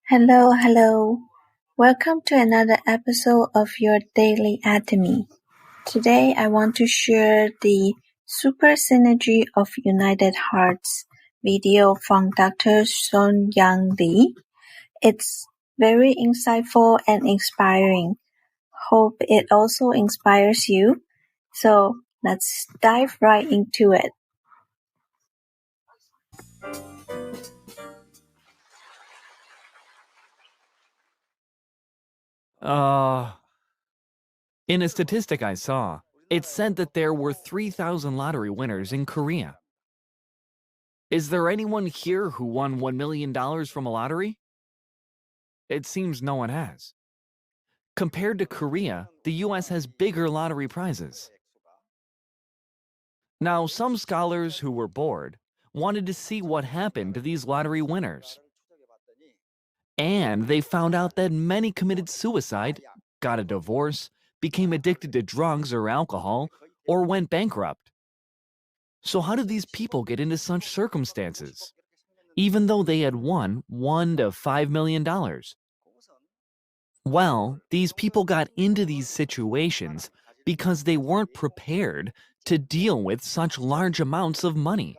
Hello, hello. Welcome to another episode of your Daily Atomy. Today I want to share the Super Synergy of United Hearts video from Dr. Sung-yeon Lee. It's very insightful and inspiring. Hope it also inspires you. So let's dive right into it. In a statistic I saw, it said that there were 3,000 lottery winners in Korea. Is there anyone here who won $1 million from a lottery? It seems no one has. Compared to Korea, the US has bigger lottery prizes. Now, some scholars who were bored wanted to see what happened to these lottery winners. And they found out that many committed suicide, got a divorce, became addicted to drugs or alcohol, or went bankrupt. So how did these people get into such circumstances, even though they had won $1 to $5 million? Well, these people got into these situations because they weren't prepared to deal with such large amounts of money,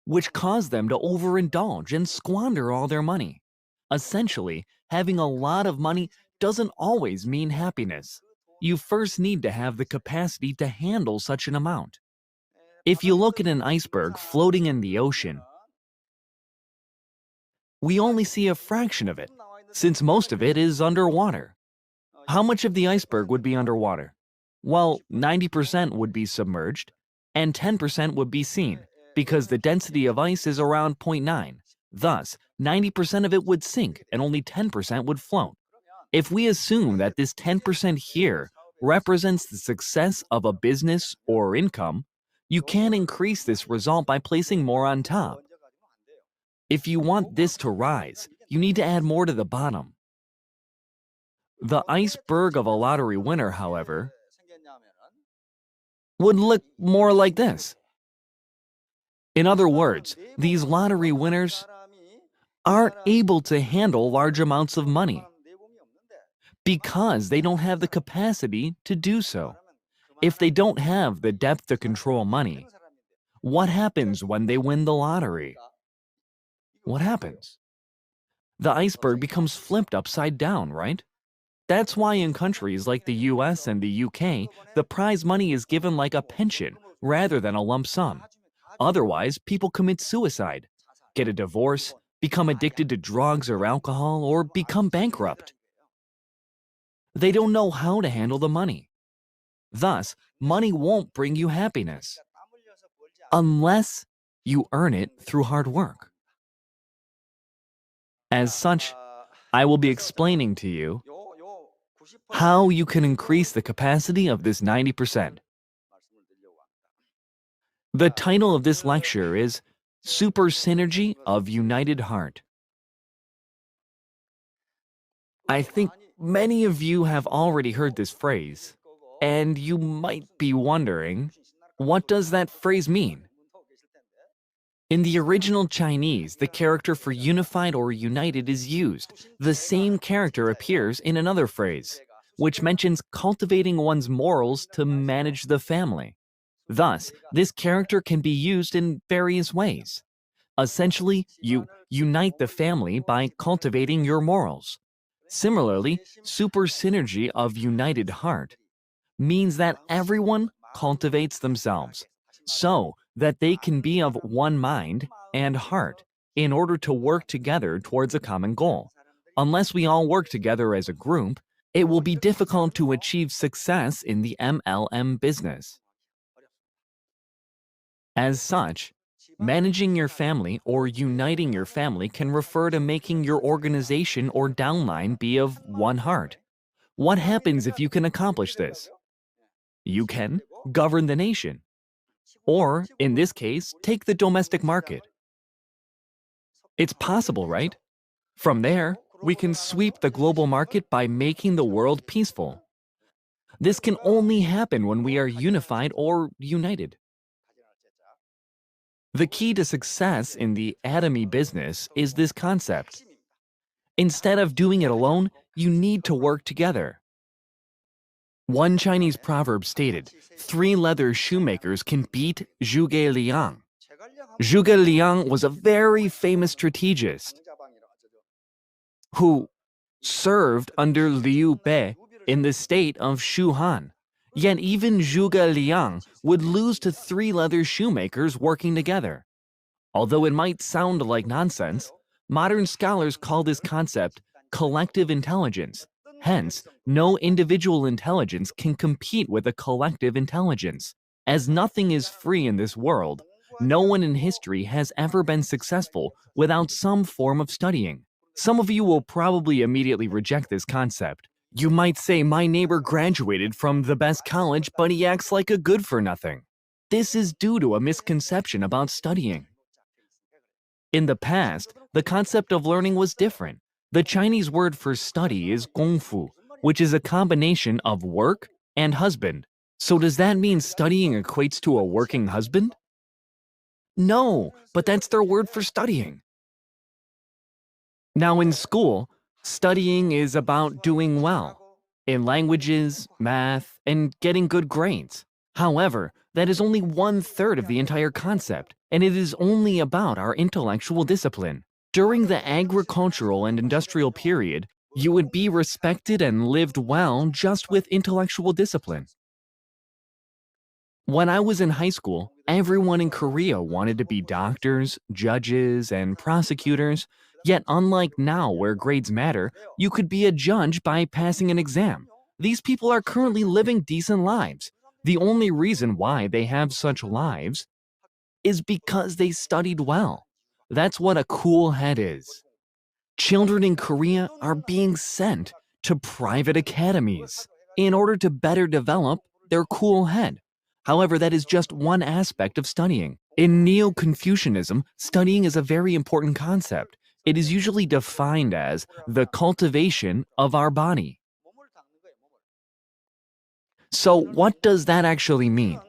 which caused them to overindulge and squander all their money. Essentially, having a lot of money doesn't always mean happiness. You first need to have the capacity to handle such an amount. If you look at an iceberg floating in the ocean, we only see a fraction of it, since most of it is underwater. How much of the iceberg would be underwater? Well, 90% would be submerged, and 10% would be seen, because the density of ice is around 0.9. Thus, 90% of it would sink and only 10% would float. If we assume that this 10% here represents the success of a business or income, you can increase this result by placing more on top. If you want this to rise, you need to add more to the bottom. The iceberg of a lottery winner, however, would look more like this. In other words, these lottery winners aren't able to handle large amounts of money because they don't have the capacity to do so. If they don't have the depth to control money, what happens when they win the lottery? What happens? The iceberg becomes flipped upside down, right? That's why in countries like the US and the UK, the prize money is given like a pension rather than a lump sum. Otherwise, people commit suicide, get a divorce, become addicted to drugs or alcohol, or become bankrupt. They don't know how to handle the money. Thus, money won't bring you happiness unless you earn it through hard work. As such, I will be explaining to you how you can increase the capacity of this 90%. The title of this lecture is Super Synergy of United Heart. I think many of you have already heard this phrase, and you might be wondering, what does that phrase mean? In the original Chinese, the character for unified or united is used. The same character appears in another phrase, which mentions cultivating one's morals to manage the family. Thus, this character can be used in various ways. Essentially, you unite the family by cultivating your morals. Similarly, super synergy of united heart means that everyone cultivates themselves so that they can be of one mind and heart in order to work together towards a common goal. Unless we all work together as a group, it will be difficult to achieve success in the MLM business. As such, managing your family or uniting your family can refer to making your organization or downline be of one heart. What happens if you can accomplish this? You can govern the nation, or, in this case, take the domestic market. It's possible, right? From there, we can sweep the global market by making the world peaceful. This can only happen when we are unified or united. The key to success in the atomy business is this concept. Instead of doing it alone, you need to work together. One Chinese proverb stated, 3 leather shoemakers can beat Zhuge Liang. Zhuge Liang was a very famous strategist who served under Liu Bei in the state of Shuhan. Yet even Zhuge Liang would lose to 3 leather shoemakers working together. Although it might sound like nonsense, modern scholars call this concept collective intelligence. Hence, no individual intelligence can compete with a collective intelligence. As nothing is free in this world, no one in history has ever been successful without some form of studying. Some of you will probably immediately reject this concept. You might say, my neighbor graduated from the best college, but he acts like a good-for-nothing. This is due to a misconception about studying. In the past, the concept of learning was different. The Chinese word for study is gongfu, which is a combination of work and husband. So does that mean studying equates to a working husband? No, but that's their word for studying. Now in school, studying is about doing well in languages, math, and getting good grades. However, that is only 1/3 of the entire concept, and it is only about our intellectual discipline. During the agricultural and industrial period, you would be respected and lived well just with intellectual discipline. When I was in high school, everyone in Korea wanted to be doctors, judges, and prosecutors. Yet, unlike now where grades matter, you could be a judge by passing an exam. These people are currently living decent lives. The only reason why they have such lives is because they studied well. That's what a cool head is. Children in Korea are being sent to private academies in order to better develop their cool head. However, that is just one aspect of studying. In Neo-Confucianism, studying is a very important concept. It is usually defined as the cultivation of our body. So, what does that actually mean?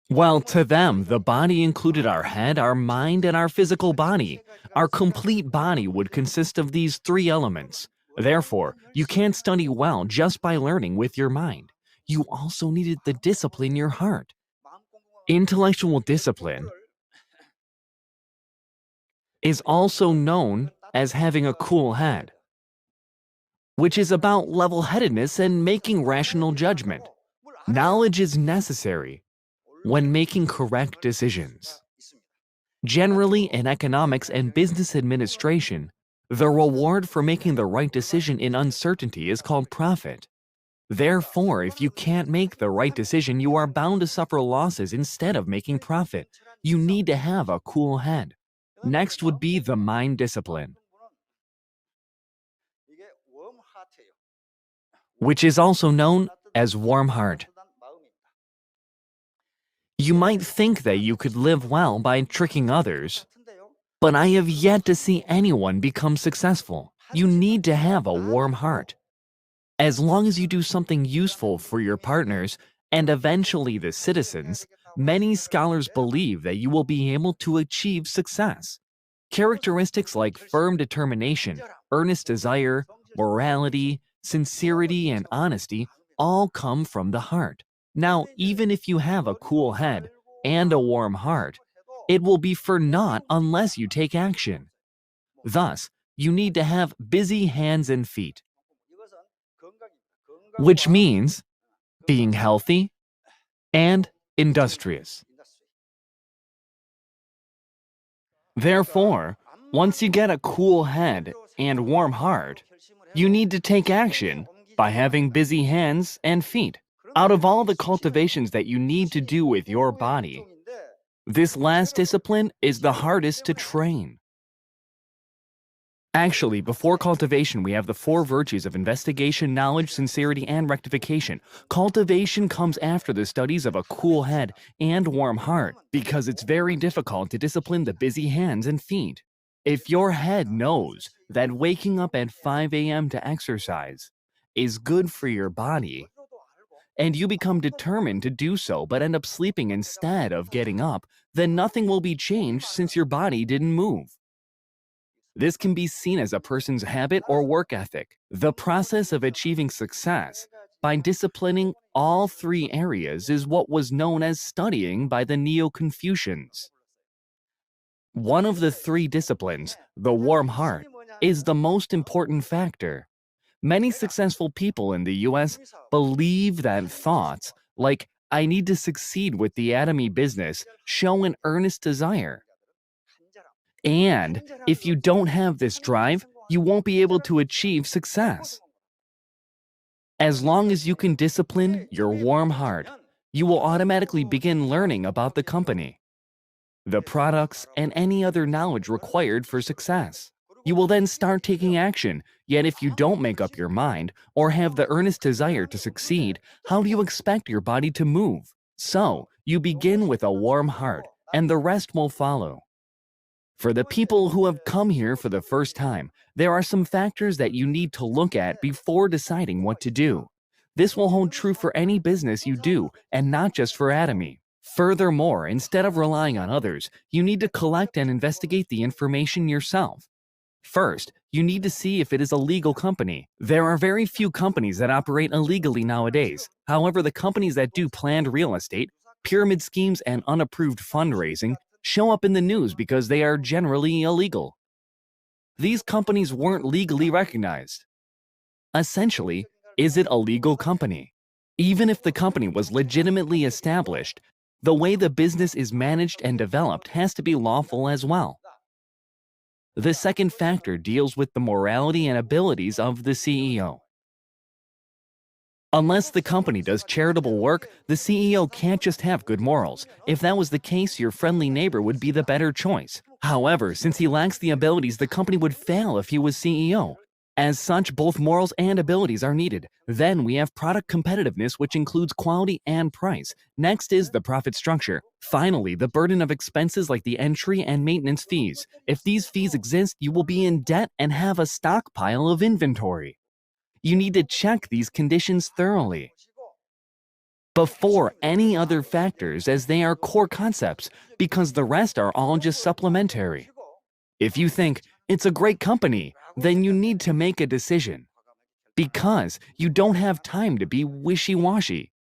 Well, to them, the body included our head, our mind, and our physical body. Our complete body would consist of these 3 elements. Therefore, you can't study well just by learning with your mind. You also needed to discipline your heart. Intellectual discipline is also known as having a cool head, which is about level-headedness and making rational judgment. Knowledge is necessary when making correct decisions. Generally, in economics and business administration, the reward for making the right decision in uncertainty is called profit. Therefore, if you can't make the right decision, you are bound to suffer losses instead of making profit. You need to have a cool head. Next would be the mind discipline, which is also known as warm heart. You might think that you could live well by tricking others, but I have yet to see anyone become successful. You need to have a warm heart. As long as you do something useful for your partners and eventually the citizens, many scholars believe that you will be able to achieve success. Characteristics like firm determination, earnest desire, morality, sincerity, and honesty all come from the heart. Now, even if you have a cool head and a warm heart, it will be for naught unless you take action. Thus, you need to have busy hands and feet, which means being healthy and industrious. Therefore, once you get a cool head and warm heart, you need to take action by having busy hands and feet. Out of all the cultivations that you need to do with your body, this last discipline is the hardest to train. Actually, before cultivation, we have the 4 virtues of investigation, knowledge, sincerity, and rectification. Cultivation comes after the studies of a cool head and warm heart, because it's very difficult to discipline the busy hands and feet. If your head knows that waking up at 5 a.m. to exercise is good for your body, and you become determined to do so but end up sleeping instead of getting up, then nothing will be changed since your body didn't move. This can be seen as a person's habit or work ethic, the process of achieving success by disciplining all three areas is what was known as studying by the Neo-Confucians. One of the three disciplines, the warm heart, is the most important factor. Many successful people in the US believe that thoughts like, I need to succeed with the atomy business, show an earnest desire. And if you don't have this drive, you won't be able to achieve success. As long as you can discipline your warm heart, you will automatically begin learning about the company, the products, and any other knowledge required for success. You will then start taking action, yet if you don't make up your mind or have the earnest desire to succeed, how do you expect your body to move? So, you begin with a warm heart, and the rest will follow. For the people who have come here for the first time, there are some factors that you need to look at before deciding what to do. This will hold true for any business you do, and not just for Atomy. Furthermore, instead of relying on others, you need to collect and investigate the information yourself. First, you need to see if it is a legal company. There are very few companies that operate illegally nowadays. However, the companies that do planned real estate, pyramid schemes, and unapproved fundraising show up in the news because they are generally illegal. These companies weren't legally recognized. Essentially, is it a legal company? Even if the company was legitimately established, the way the business is managed and developed has to be lawful as well. The second factor deals with the morality and abilities of the CEO. Unless the company does charitable work, the CEO can't just have good morals. If that was the case, your friendly neighbor would be the better choice. However, since he lacks the abilities, the company would fail if he was CEO. As such, both morals and abilities are needed. Then we have product competitiveness, which includes quality and price. Next is the profit structure. Finally, the burden of expenses like the entry and maintenance fees. If these fees exist, you will be in debt and have a stockpile of inventory. You need to check these conditions thoroughly before any other factors, as they are core concepts, because the rest are all just supplementary. If you think it's a great company, then you need to make a decision, because you don't have time to be wishy-washy.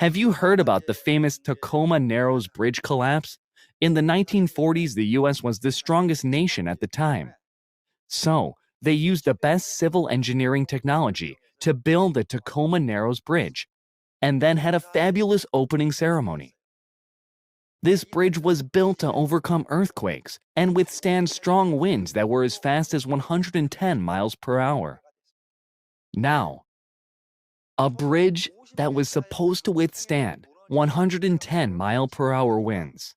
Have you heard about the famous Tacoma Narrows Bridge collapse? In the 1940s, the US was the strongest nation at the time. So, they used the best civil engineering technology to build the Tacoma Narrows Bridge, and then had a fabulous opening ceremony. This bridge was built to overcome earthquakes and withstand strong winds that were as fast as 110 miles per hour. Now, a bridge that was supposed to withstand 110 mile per hour winds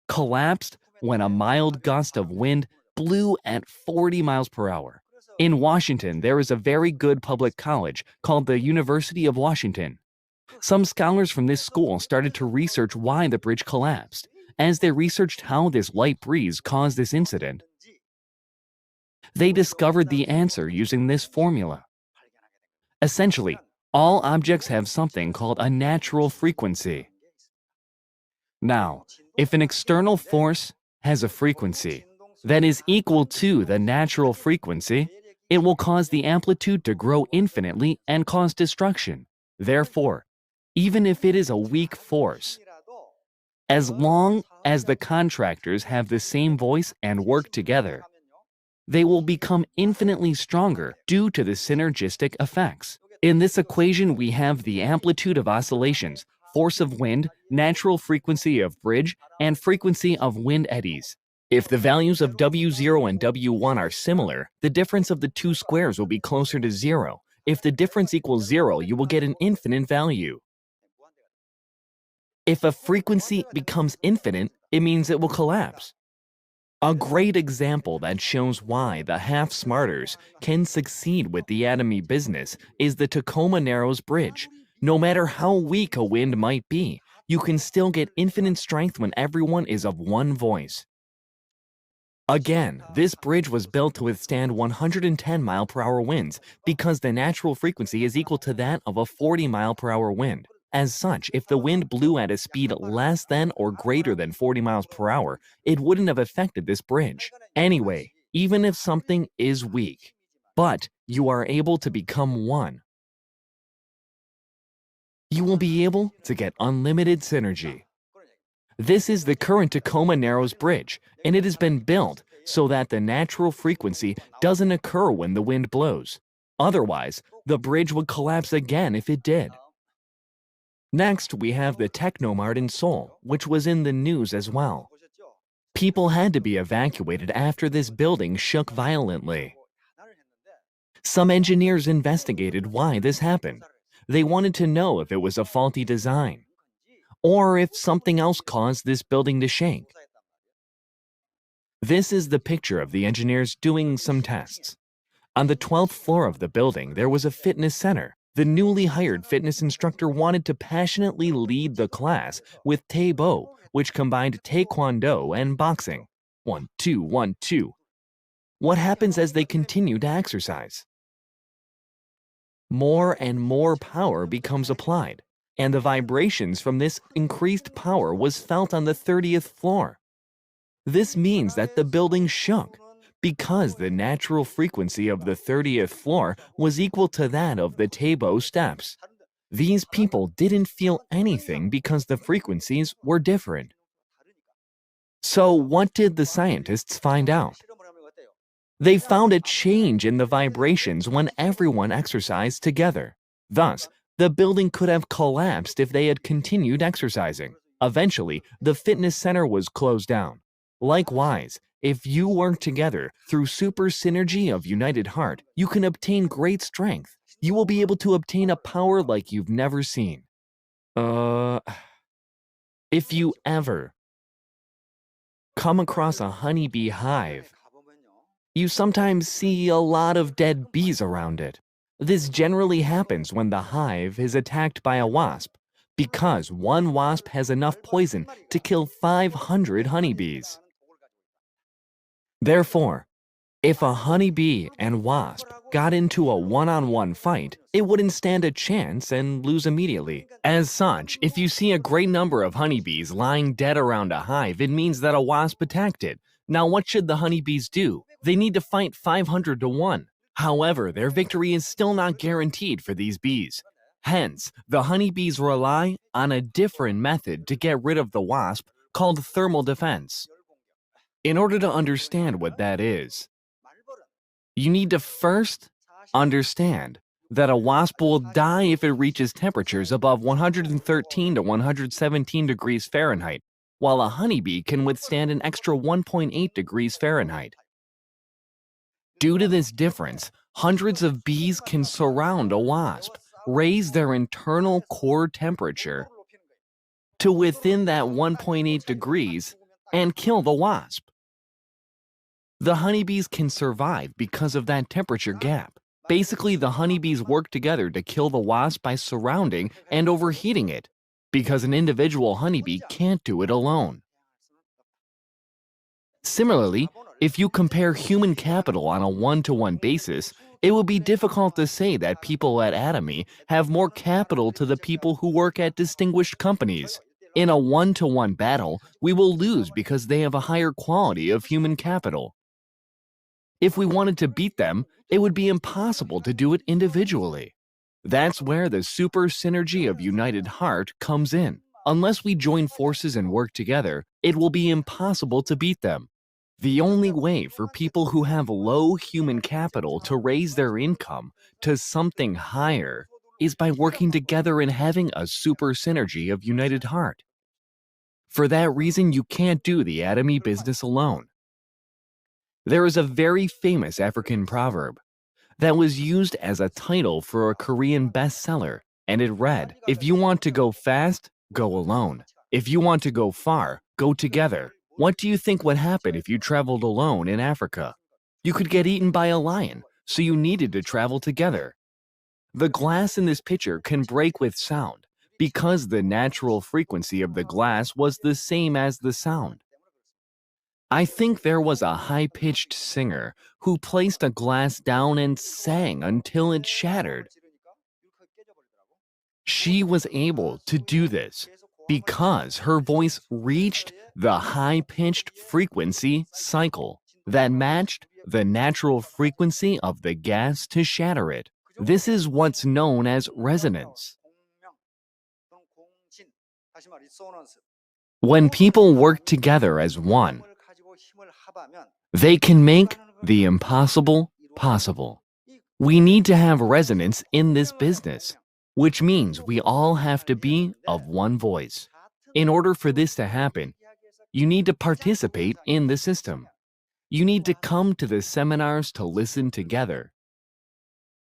collapsed when a mild gust of wind blew at 40 miles per hour. In Washington, there is a very good public college called the University of Washington. Some scholars from this school started to research why the bridge collapsed. As they researched how this light breeze caused this incident, they discovered the answer using this formula. Essentially, all objects have something called a natural frequency. Now, if an external force has a frequency that is equal to the natural frequency, it will cause the amplitude to grow infinitely and cause destruction. Therefore, even if it is a weak force, as long as the contractors have the same voice and work together, they will become infinitely stronger due to the synergistic effects. In this equation, we have the amplitude of oscillations, force of wind, natural frequency of bridge, and frequency of wind eddies. If the values of W0 and W1 are similar, the difference of the two squares will be closer to 0. If the difference equals 0, you will get an infinite value. If a frequency becomes infinite, it means it will collapse. A great example that shows why the half-smarters can succeed with the atomy business is the Tacoma Narrows Bridge. No matter how weak a wind might be, you can still get infinite strength when everyone is of one voice. Again, this bridge was built to withstand 110 mile per hour winds because the natural frequency is equal to that of a 40 mile per hour wind. As such, if the wind blew at a speed less than or greater than 40 miles per hour, it wouldn't have affected this bridge. Anyway, even if something is weak, but you are able to become one. You will be able to get unlimited synergy. This is the current Tacoma Narrows Bridge, and it has been built so that the natural frequency doesn't occur when the wind blows. Otherwise, the bridge would collapse again if it did. Next, we have the Technomart in Seoul, which was in the news as well. People had to be evacuated after this building shook violently. Some engineers investigated why this happened. They wanted to know if it was a faulty design, or if something else caused this building to shake. This is the picture of the engineers doing some tests. On the 12th floor of the building, there was a fitness center. The newly hired fitness instructor wanted to passionately lead the class with Taebo, which combined Taekwondo and boxing. 1, 2, 1, 2. What happens as they continue to exercise? More and more power becomes applied, and the vibrations from this increased power was felt on the 30th floor. This means that the building shook, because the natural frequency of the 30th floor was equal to that of the Taebo steps. These people didn't feel anything because the frequencies were different. So what did the scientists find out? They found a change in the vibrations when everyone exercised together. Thus, the building could have collapsed if they had continued exercising. Eventually, the fitness center was closed down. Likewise, if you work together through super synergy of united heart, you can obtain great strength. You will be able to obtain a power like you've never seen. If you ever come across a honeybee hive, you sometimes see a lot of dead bees around it. This generally happens when the hive is attacked by a wasp, because one wasp has enough poison to kill 500 honeybees. Therefore, if a honeybee and wasp got into a one-on-one fight, it wouldn't stand a chance and lose immediately. As such, if you see a great number of honeybees lying dead around a hive, it means that a wasp attacked it. Now, what should the honeybees do? They need to fight 500 to 1. However, their victory is still not guaranteed for these bees. Hence, the honeybees rely on a different method to get rid of the wasp called thermal defense. In order to understand what that is, you need to first understand that a wasp will die if it reaches temperatures above 113 to 117 degrees Fahrenheit, while a honeybee can withstand an extra 1.8 degrees Fahrenheit. Due to this difference, hundreds of bees can surround a wasp, raise their internal core temperature to within that 1.8 degrees, and kill the wasp. The honeybees can survive because of that temperature gap. Basically, the honeybees work together to kill the wasp by surrounding and overheating it, because an individual honeybee can't do it alone. Similarly, if you compare human capital on a one-to-one basis, it would be difficult to say that people at Atomy have more capital to the people who work at distinguished companies. In a one-to-one battle, we will lose because they have a higher quality of human capital. If we wanted to beat them, it would be impossible to do it individually. That's where the super synergy of united heart comes in. Unless we join forces and work together, it will be impossible to beat them. The only way for people who have low human capital to raise their income to something higher is by working together and having a super synergy of united heart. For that reason, you can't do the Atomy business alone. There is a very famous African proverb that was used as a title for a Korean bestseller, and it read, "If you want to go fast, go alone. If you want to go far, go together." What do you think would happen if you traveled alone in Africa? You could get eaten by a lion, so you needed to travel together. The glass in this picture can break with sound because the natural frequency of the glass was the same as the sound. I think there was a high-pitched singer who placed a glass down and sang until it shattered. She was able to do this because her voice reached the high-pitched frequency cycle that matched the natural frequency of the gas to shatter it. This is what's known as resonance. When people work together as one, they can make the impossible possible. We need to have resonance in this business, which means we all have to be of one voice. In order for this to happen, you need to participate in the system. You need to come to the seminars to listen together.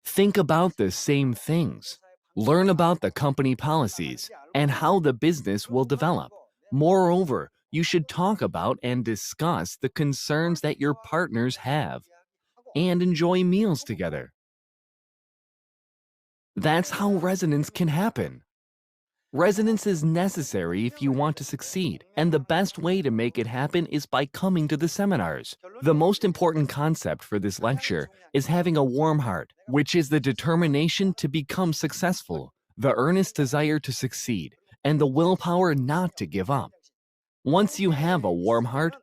Think about the same things. Learn about the company policies and how the business will develop. Moreover, you should talk about and discuss the concerns that your partners have and enjoy meals together. That's how resonance can happen. Resonance is necessary if you want to succeed, and the best way to make it happen is by coming to the seminars. The most important concept for this lecture is having a warm heart, which is the determination to become successful, the earnest desire to succeed, and the willpower not to give up. Once you have a warm heart,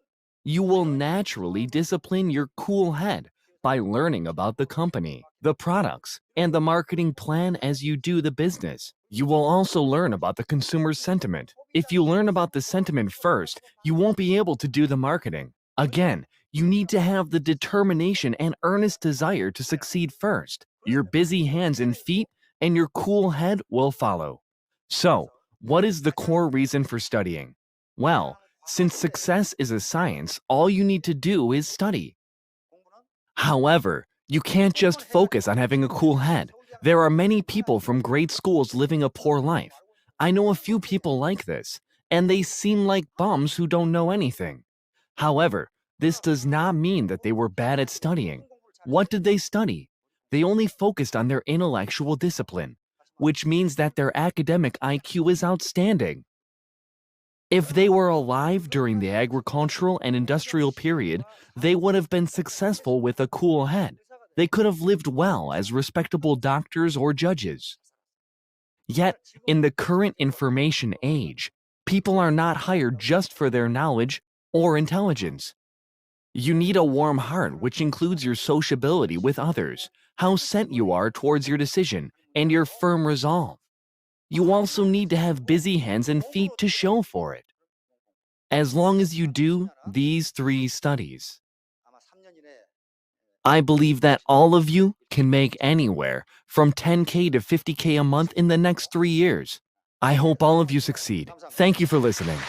you will naturally discipline your cool head by learning about the company, the products, and the marketing plan as you do the business. You will also learn about the consumer's sentiment. If you learn about the sentiment first, you won't be able to do the marketing. Again, you need to have the determination and earnest desire to succeed first. Your busy hands and feet and your cool head will follow. So, what is the core reason for studying? Well, since success is a science, all you need to do is study. However, you can't just focus on having a cool head. There are many people from great schools living a poor life. I know a few people like this, and they seem like bums who don't know anything. However, this does not mean that they were bad at studying. What did they study? They only focused on their intellectual discipline, which means that their academic IQ is outstanding. If they were alive during the agricultural and industrial period, they would have been successful with a cool head. They could have lived well as respectable doctors or judges. Yet, in the current information age, people are not hired just for their knowledge or intelligence. You need a warm heart, which includes your sociability with others, how set you are towards your decision, and your firm resolve. You also need to have busy hands and feet to show for it. As long as you do these 3 studies, I believe that all of you can make anywhere from 10K to 50K a month in the next 3 years. I hope all of you succeed. Thank you for listening.